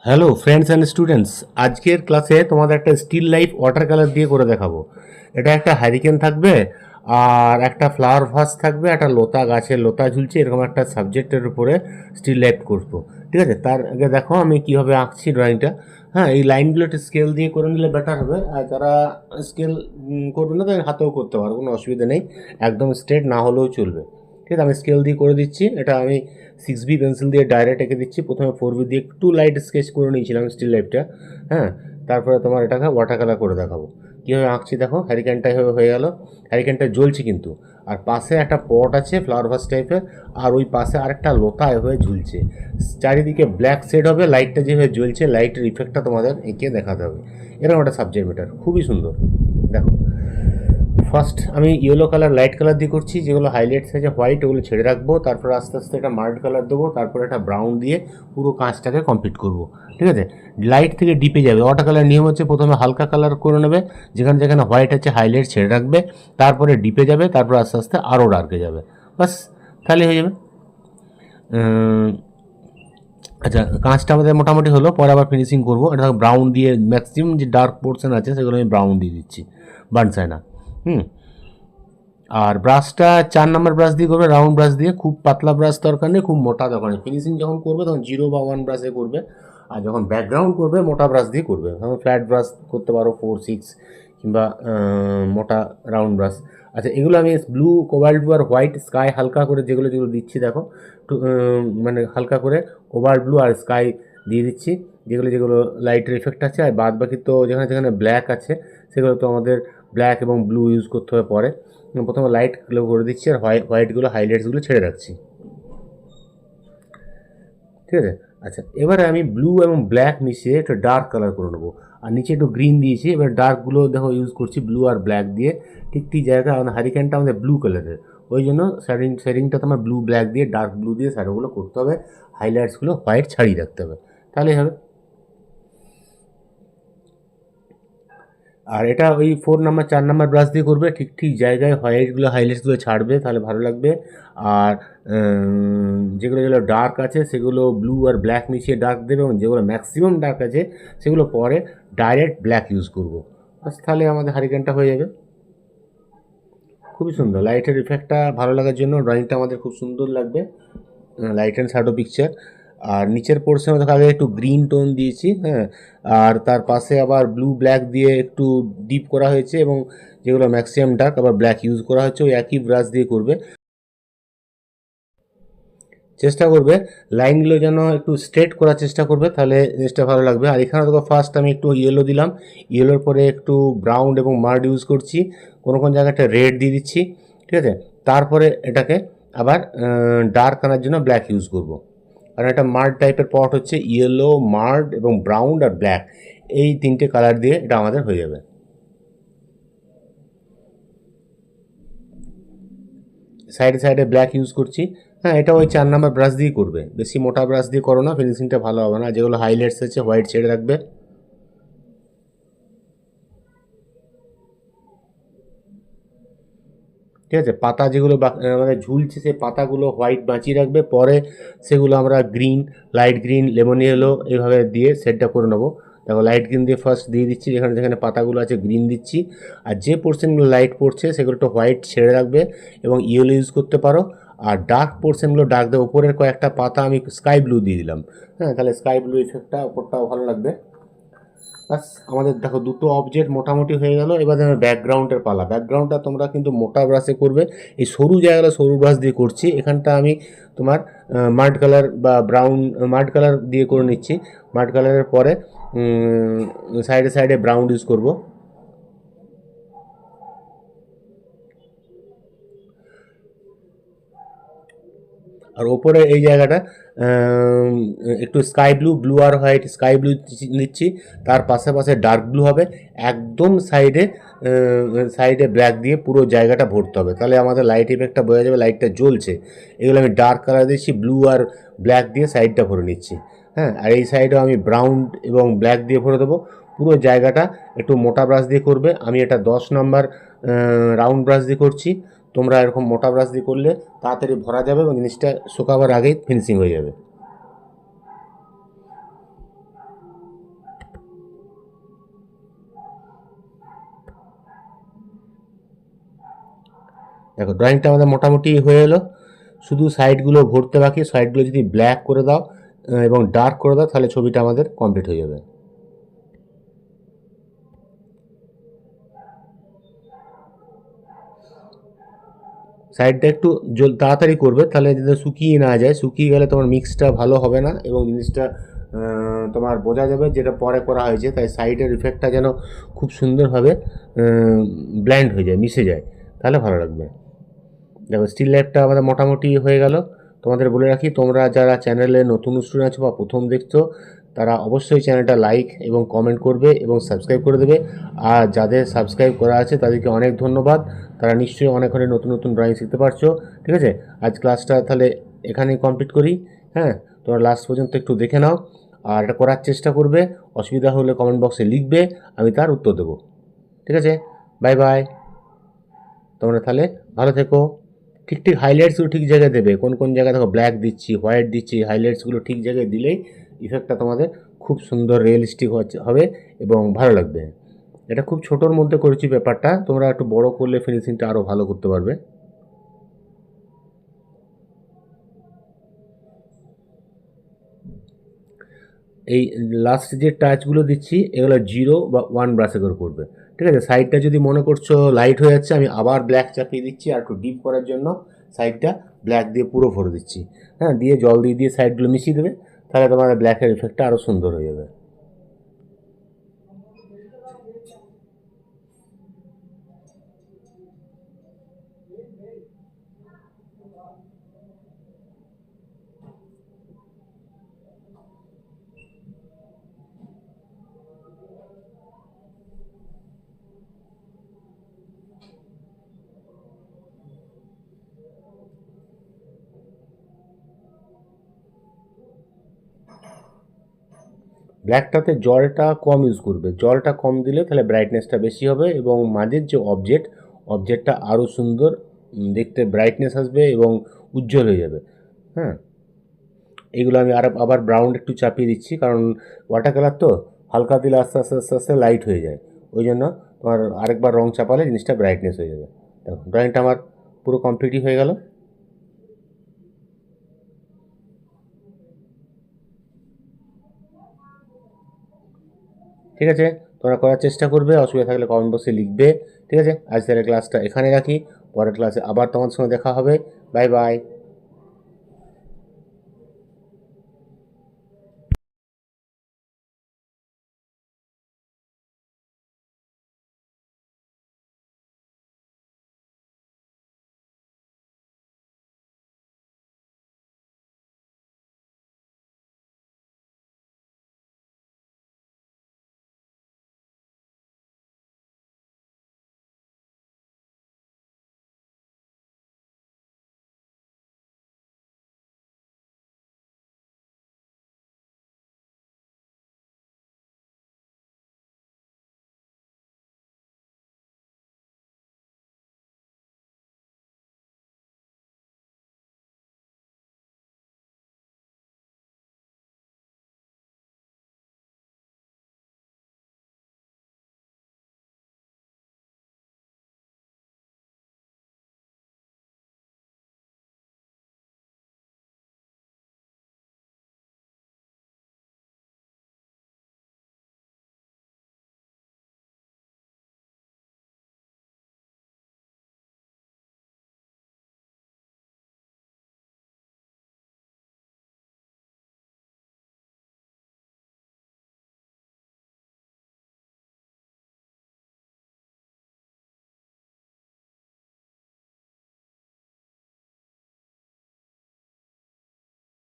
Hello friends and students, আজকের ক্লাসে তোমাদের একটা স্টিল লাইফ ওয়াটার কালার দিয়ে করে দেখাবো। এটা একটা হ্যারিকেন থাকবে, আর একটা ফ্লাওয়ার ভাস থাকবে, একটা লতা, গাছের লতা ঝুলছে, এরকম একটা সাবজেক্টের উপরে স্টিল লাইফ করবো। ঠিক আছে, তার আগে দেখো আমি কীভাবে আঁকছি ড্রয়িংটা। হ্যাঁ, এই লাইনগুলো একটু স্কেল দিয়ে করে নিলে বেটার হবে, আর যারা স্কেল করবে না তাদের হাতেও করতে পারো, কোনো অসুবিধা নেই, একদম স্ট্রেট না হলেও চলবে। ঠিক আছে, আমি স্কেল দিয়ে করে দিচ্ছি। এটা আমি 6B পেন্সিল দিয়ে ডাইরেক্ট এঁকে দিচ্ছি। প্রথমে 4B দিয়ে একটু লাইট স্কেচ করে নিয়েছিলাম স্টিল লাইফটা। হ্যাঁ, তারপরে তোমার এটাকে ওয়াটার কালার করে দেখাবো কীভাবে আঁকছি। দেখো হ্যারিকেনটা এভাবে হয়ে গেল, হ্যারিকেনটা জ্বলছে কিন্তু, আর পাশে একটা পট আছে ফ্লাওয়ার ভাস টাইপের, আর ওই পাশে আরেকটা লতা এভাবে ঝুলছে। চারিদিকে ব্ল্যাক শেড হবে, লাইটটা যেভাবে জ্বলছে লাইটের ইফেক্টটা তোমাদের এঁকে দেখাতে হবে। এরকম একটা সাবজেক্ট ম্যাটার, খুবই সুন্দর। দেখো ফার্স্ট আমি ইয়েলো কালার লাইট কালার দিয়ে করছি, যেগুলো হাইলাইটস আছে হোয়াইট ওগুলো ছেড়ে রাখবো, তারপর আস্তে আস্তে একটা মার্ড কালার দেবো, তারপর একটা ব্রাউন দিয়ে পুরো কাঁচটাকে কমপ্লিট করব। ঠিক আছে, লাইট থেকে ডিপে যাবে। ওয়াটার কালার নিয়ম হচ্ছে প্রথমে হালকা কালার করে নেবে, যেখানে যেখানে হোয়াইট আছে হাইলাইট ছেড়ে রাখবে, তারপরে ডিপে যাবে, তারপর আস্তে আস্তে আরও ডার্কে যাবে, বাস তাহলে হয়ে যাবে। আচ্ছা, কাঁচটা আমাদের মোটামুটি হলো, পরে আবার ফিনিশিং করবো। এটা ব্রাউন দিয়ে ম্যাক্সিমাম যে ডার্ক পোর্শন আছে সেগুলো আমি ব্রাউন দিয়ে দিচ্ছি, বার্ন চায় না। আর ব্রাশটা 4 নম্বর ব্রাশ দিয়ে করবে, রাউন্ড ব্রাশ দিয়ে। খুব পাতলা ব্রাশ দরকার নেই, খুব মোটা দরকার নেই। ফিনিশিং যখন করবে তখন 0 বা 1 ব্রাশে করবে, আর যখন ব্যাকগ্রাউন্ড করবে মোটা ব্রাশ দিয়ে করবে। তখন ফ্ল্যাট ব্রাশ করতে পারো 4, 6, কিংবা মোটা রাউন্ড ব্রাশ। আচ্ছা, এগুলো আমি ব্লু, কোবাল্ট ব্লু আর হোয়াইট স্কাই হালকা করে যেগুলো যেগুলো দিচ্ছি দেখো, মানে হালকা করে কোবাল্ট ব্লু আর স্কাই দিয়ে দিচ্ছি, যেগুলো যেগুলো লাইটের এফেক্ট আছে। আর বাদ বাকি তো যেখানে যেখানে ব্ল্যাক আছে সেগুলো তো আমাদের ব্ল্যাক এবং ব্লু ইউজ করতে হবে পরে। প্রথমে লাইটগুলো করে দিচ্ছি, আর হোয়াইটগুলো হাইলাইটসগুলো ছেড়ে রাখছি। ঠিক আছে, আচ্ছা এবারে আমি ব্লু এবং ব্ল্যাক মিশিয়ে একটা ডার্ক কালার করে নেবো, আর নিচে একটু গ্রিন দিয়েছি। এবার ডার্কগুলো দেখো ইউজ করছি ব্লু আর ব্ল্যাক দিয়ে। ঠিক ঠিক জায়গায় আমাদের হারিকেনটা আমাদের ব্লু কালারের, ওই জন্য শেডিংটা তোমার ব্লু ব্ল্যাক দিয়ে, ডার্ক ব্লু দিয়ে শ্যাডোগুলো করতে হবে, হাইলাইটসগুলো হোয়াইট ছাড়িয়ে রাখতে হবে, তাহলেই হবে। আর এটা ওই 4 নম্বর 4 নম্বর ব্রাশ দিয়ে করবে, ঠিক ঠিক জায়গায় হোয়াইটগুলো হাইলাইটসগুলো ছাড়বে, তাহলে ভালো লাগবে। আর যেগুলো যেগুলো ডার্ক আছে সেগুলো ব্লু আর ব্ল্যাক মিশিয়ে ডার্ক দেবে, এবং যেগুলো ম্যাক্সিমাম ডার্ক আছে সেগুলো পরে ডাইরেক্ট ব্ল্যাক ইউজ করবো, বাস তাহলে আমাদের হারিকেনটা হয়ে যাবে। খুবই সুন্দর, লাইটের ইফেক্টটা ভালো লাগার জন্য ড্রয়িংটা আমাদের খুব সুন্দর লাগবে, লাইট অ্যান্ড শ্যাডো পিকচার। আর নিচের পোর্শনে দেখো আগে একটু গ্রিন টোন দিয়েছি, হ্যাঁ, আর তার পাশে আবার ব্লু ব্ল্যাক দিয়ে একটু ডিপ করা হয়েছে, এবং যেগুলো ম্যাক্সিমাম ডার্ক আবার ব্ল্যাক ইউজ করা হচ্ছে। ওই একই ব্রাশ দিয়ে করবে, চেষ্টা করবে লাইনগুলো যেন একটু স্ট্রেট করার চেষ্টা করবে, তাহলে জিনিসটা ভালো লাগবে। আর এখানে দেখো ফার্স্ট আমি একটু ইয়েলো দিলাম, ইয়েলোর পরে একটু ব্রাউন এবং মার্ড ইউজ করছি, কোনো কোনো জায়গায় একটা রেড দিয়ে দিচ্ছি। ঠিক আছে, তারপরে এটাকে আবার ডার্ক আনার জন্য ব্ল্যাক ইউজ করব। কারণ একটা মার্ড টাইপের পট হচ্ছে, ইয়েলো, মার্ড এবং ব্রাউন আর ব্ল্যাক, এই 3টে কালার দিয়ে এটা আমাদের হয়ে যাবে। সাইডে সাইডে ব্ল্যাক ইউজ করছি। হ্যাঁ, এটা ওই 4 নম্বর ব্রাশ দিয়ে করবে, বেশি মোটা ব্রাশ দিয়ে করো না, ফিনিশিংটা ভালো হবে না। যেগুলো হাইলাইটস আছে হোয়াইট ছেড়ে রাখবে। ঠিক আছে, পাতা যেগুলো আমাদের ঝুলছে সেই পাতাগুলো হোয়াইট বাঁচিয়ে রাখবে, পরে সেগুলো আমরা green, light green, lemon yellow এইভাবে দিয়ে সেটটা করে নেবো। দেখো লাইট গ্রিন দিয়ে ফার্স্ট দিয়ে দিচ্ছি, যেখানে যেখানে পাতাগুলো আছে গ্রিন দিচ্ছি, আর যে পোর্শনগুলো লাইট পড়ছে সেগুলো একটু হোয়াইট ছেড়ে রাখবে এবং ইয়েলো ইউজ করতে পারো। আর ডার্ক পোর্শনগুলো ডার্ক দেবো, উপরের কয়েকটা পাতা আমি স্কাই ব্লু দিয়ে দিলাম। হ্যাঁ, তাহলে স্কাই ব্লু ইফেক্টটা ওপরটাও ভালো লাগবে। বাস আমাদের দেখো দুটো অবজেক্ট মোটামুটি হয়ে গেল। এবার দেখো ব্যাকগ্রাউন্ডের পালা। ব্যাকগ্রাউন্ডটা তোমরা কিন্তু মোটা ব্রাশে করবে, এই সরু জায়গাটা সরু ব্রাশ দিয়ে করছি। এখানটা আমি তোমার মাড কালার বা ব্রাউন, মাড কালার দিয়ে করে নিচ্ছি। মাড কালারের পরে সাইডে সাইডে ব্রাউন ইউজ করব। আর ওপরে এই জায়গাটা একটু স্কাই ব্লু, ব্লু আর হোয়াইট, স্কাই ব্লু নিচ্ছি, তার পাশে পাশে ডার্ক ব্লু হবে, একদম সাইডে সাইডে ব্ল্যাক দিয়ে পুরো জায়গাটা ভরতে হবে, তাহলে আমাদের লাইট ইফেক্টটা বোঝা যাবে, লাইটটা জ্বলছে। এগুলো আমি ডার্ক কালার দিচ্ছি, ব্লু আর ব্ল্যাক দিয়ে সাইডটা ভরে নিচ্ছি। হ্যাঁ, আর এই সাইডেও আমি ব্রাউন এবং ব্ল্যাক দিয়ে ভরে দেবো। পুরো জায়গাটা একটু মোটা ব্রাশ দিয়ে করবে, আমি এটা 10 নম্বর রাউন্ড ব্রাশ দিয়ে করছি। তোমরা এরকম মোটা ব্রাশ দিয়ে করলে তাড়াতাড়ি ভরা যাবে এবং জিনিসটা শুকাবার আগেই ফিনিশিং হয়ে যাবে। দেখো ড্রয়িংটা আমাদের মোটামুটি হয়ে এলো, শুধু সাইডগুলো ভরতে বাকি। সাইডগুলো যদি ব্ল্যাক করে দাও এবং ডার্ক করে দাও তাহলে ছবিটা আমাদের কমপ্লিট হয়ে যাবে। সাইডটা একটু তাড়াতাড়ি করবে, তাহলে যাতে শুকিয়ে না যায়। শুকিয়ে গেলে তোমার মিক্সটা ভালো হবে না এবং জিনিসটা তোমার বোঝা যাবে যেটা পরে করা হয়েছে। তাই সাইডের ইফেক্টটা যেন খুব সুন্দরভাবে ব্ল্যান্ড হয়ে যায়, মিশে যায়, তাহলে ভালো লাগবে। দেখো স্টিল লাইফটা আমাদের মোটামুটি হয়ে গেল। তোমাদের বলে রাখি, তোমরা যারা চ্যানেলে নতুন স্টুডেন্ট আছো বা প্রথম দেখছো, তারা অবশ্যই চ্যানেলটা লাইক এবং কমেন্ট করবে এবং সাবস্ক্রাইব করে দেবে। আর যাদের সাবস্ক্রাইব করা আছে তাদেরকে অনেক ধন্যবাদ, তারা নিশ্চয়ই অনেক অনেক নতুন নতুন ড্রয়িং শিখতে পারছো। ঠিক আছে, আজ ক্লাসটা তাহলে এখানেই কমপ্লিট করি। হ্যাঁ, তোমরা লাস্ট পর্যন্ত একটু দেখে নাও আর এটা করার চেষ্টা করবে। অসুবিধা হলে কমেন্ট বক্সে লিখবে, আমি তার উত্তর দেবো। ঠিক আছে, বাই বাই। তোমরা তাহলে ভালো থেকো। ঠিক ঠিক হাইলাইটসগুলো ঠিক জায়গায় দেবে। কোন কোন জায়গায় দেখো ব্ল্যাক দিচ্ছি, হোয়াইট দিচ্ছি, হাইলাইটসগুলো ঠিক জায়গায় দিলেই ইফেক্টটা তোমাদের খুব সুন্দর রিয়েলিস্টিক হবে এবং ভালো লাগবে। এটা খুব ছোটোর মধ্যে করেছি ব্যাপারটা, তোমরা একটু বড় করলে ফিনিশিংটা আরও ভালো করতে পারবে। এই লাস্ট যে টাচগুলো দিচ্ছি এগুলো 0 বা 1 ব্রাশে করে করবে। ঠিক আছে, সাইডটা যদি মনে করছো লাইট হয়ে যাচ্ছে, আমি আবার ব্ল্যাক চাপিয়ে দিচ্ছি আর একটু ডিপ করার জন্য সাইডটা ব্ল্যাক দিয়ে পুরো ভরে দিচ্ছি। হ্যাঁ, দিয়ে জল দিয়ে দিয়ে সাইডগুলো মিশিয়ে দেবে, তাহলে তোমার ব্ল্যাকের ইফেক্টটা আরও সুন্দর হয়ে যাবে। ব্ল্যাকটাতে জলটা কম ইউজ করবে, জলটা কম দিলে তাহলে ব্রাইটনেসটা বেশি হবে এবং মাঝের যে অবজেক্টটা আরও সুন্দর দেখতে ব্রাইটনেস আসবে এবং উজ্জ্বল হয়ে যাবে। হ্যাঁ, এগুলো আমি আবার ব্রাউন একটু চাপিয়ে দিচ্ছি, কারণ ওয়াটার কালার তো হালকা দিলে আস্তে আস্তে আস্তে আস্তে লাইট হয়ে যায়। ওই জন্য তোমার আরেকবার রং চাপালে জিনিসটা ব্রাইটনেস হয়ে যাবে। দেখো ড্রয়িংটা আমার পুরো কমপ্লিটই হয়ে গেল। ঠিক আছে, তোমরা করার চেষ্টা করবে, অসুবিধা থাকলে কমেন্ট বক্সে লিখবে। ঠিক আছে, আজ তাহলে ক্লাসটা এখানে রাখি, পরের ক্লাসে আবার তোমার সঙ্গে দেখা হবে। Bye bye.